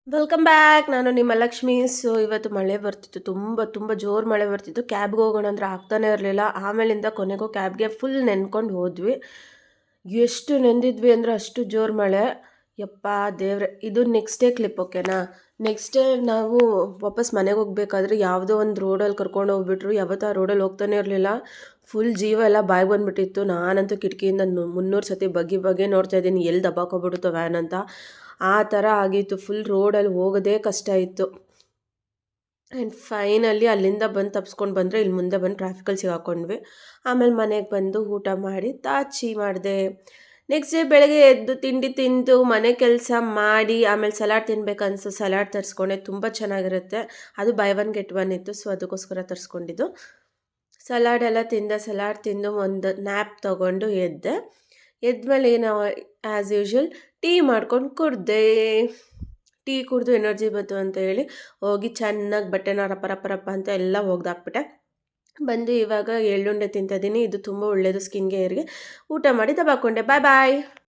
Welcome back. ನಾನು ನಿಮ್ಮ Lakshmi. So ಇವತ್ತು ಮಳೆ ಬರ್ತಿತ್ತು, ತುಂಬ ಜೋರು ಮಳೆ ಬರ್ತಿತ್ತು. ಕ್ಯಾಬ್ಗೆ ಹೋಗೋಣ ಅಂದರೆ ಆಗ್ತಾನೆ ಇರಲಿಲ್ಲ. ಆಮೇಲಿಂದ ಕೊನೆಗೂ ಕ್ಯಾಬ್ಗೆ ಫುಲ್ ನೆನ್ಕೊಂಡು ಹೋದ್ವಿ. ಎಷ್ಟು ನೆಂದಿದ್ವಿ ಅಂದರೆ ಅಷ್ಟು ಜೋರು ಮಳೆ. ಯಪ್ಪ ದೇವ್ರೆ. ಇದು ನೆಕ್ಸ್ಟ್ ಡೇ ಕ್ಲಿಪ್, ಓಕೆನಾ? ನೆಕ್ಸ್ಟ್ ಡೇ ನಾವು ವಾಪಸ್ ಮನೆಗೆ ಹೋಗ್ಬೇಕಾದ್ರೆ ಯಾವುದೋ ಒಂದು ರೋಡಲ್ಲಿ ಕರ್ಕೊಂಡು ಹೋಗ್ಬಿಟ್ರು. ಯಾವತ್ತೂ ಆ ರೋಡಲ್ಲಿ ಹೋಗ್ತಾನೆ ಇರಲಿಲ್ಲ. ಫುಲ್ ಜೀವ ಎಲ್ಲ ಬಾಯಿಗೆ ಬಂದುಬಿಟ್ಟಿತ್ತು. ನಾನಂತೂ ಕಿಟಕಿಯಿಂದ 300 ಸತಿ ಬಗ್ಗೆ ನೋಡ್ತಾ ಇದ್ದೀನಿ, ಎಲ್ಲಿ ದಬ್ಬಾಕೊಬಿಡುತ್ತೋ ವ್ಯಾನ್ ಅಂತ. ಆ ಥರ ಆಗಿತ್ತು. ಫುಲ್ ರೋಡಲ್ಲಿ ಹೋಗೋದೇ ಕಷ್ಟ ಇತ್ತು. ಆ್ಯಂಡ್ ಫೈನಲಿ ಅಲ್ಲಿಂದ ಬಂದು ತಪ್ಸ್ಕೊಂಡು ಬಂದರೆ ಇಲ್ಲಿ ಮುಂದೆ ಬಂದು ಟ್ರಾಫಿಕಲ್ಲಿ ಸಿಗಾಕೊಂಡ್ವಿ. ಆಮೇಲೆ ಮನೆಗೆ ಬಂದು ಊಟ ಮಾಡಿ ತಾಚಿ ಮಾಡಿದೆ. ನೆಕ್ಸ್ಟ್ ಡೇ ಬೆಳಗ್ಗೆ ಎದ್ದು ತಿಂಡಿ ತಿಂದು ಮನೆ ಕೆಲಸ ಮಾಡಿ ಆಮೇಲೆ ಸಲಾಡ್ ತಿನ್ಬೇಕನ್ಸು ಸಲಾಡ್ ತರಿಸ್ಕೊಂಡೆ. ತುಂಬ ಚೆನ್ನಾಗಿರುತ್ತೆ. ಅದು ಬೈ ಒನ್ ಗೆಟ್ ಒನ್ ಇತ್ತು, ಸೊ ಅದಕ್ಕೋಸ್ಕರ ತರಿಸ್ಕೊಂಡಿದ್ದು. ಸಲಾಡ್ ಎಲ್ಲ ತಿಂದೆ. ಸಲಾಡ್ ತಿಂದು ಒಂದು ನ್ಯಾಪ್ ತೊಗೊಂಡು ಎದ್ದೆ. ಎದ್ಮೇಲೆ ನಾವು ಆ್ಯಸ್ ಯೂಶ್ವಲ್ ಟೀ ಮಾಡ್ಕೊಂಡು ಕುಡ್ದೆ. ಟೀ ಕುಡಿದು ಎನರ್ಜಿ ಬಂತು ಅಂತ ಹೇಳಿ ಹೋಗಿ ಚೆನ್ನಾಗಿ ಬಟ್ಟೆನ ರಪ್ಪ ಅಂತ ಎಲ್ಲ ಒಗ್ದಾಕ್ಬಿಟ್ಟೆ. ಬಂದು ಇವಾಗ ಎಳ್ಳುಂಡೆ ತಿಂತಾಯಿದ್ದೀನಿ. ಇದು ತುಂಬ ಒಳ್ಳೆಯದು ಸ್ಕಿನ್ ಕೇರ್ಗೆ. ಊಟ ಮಾಡಿ ದಬಾಕೊಂಡೆ. ಬಾಯ್ ಬಾಯ್.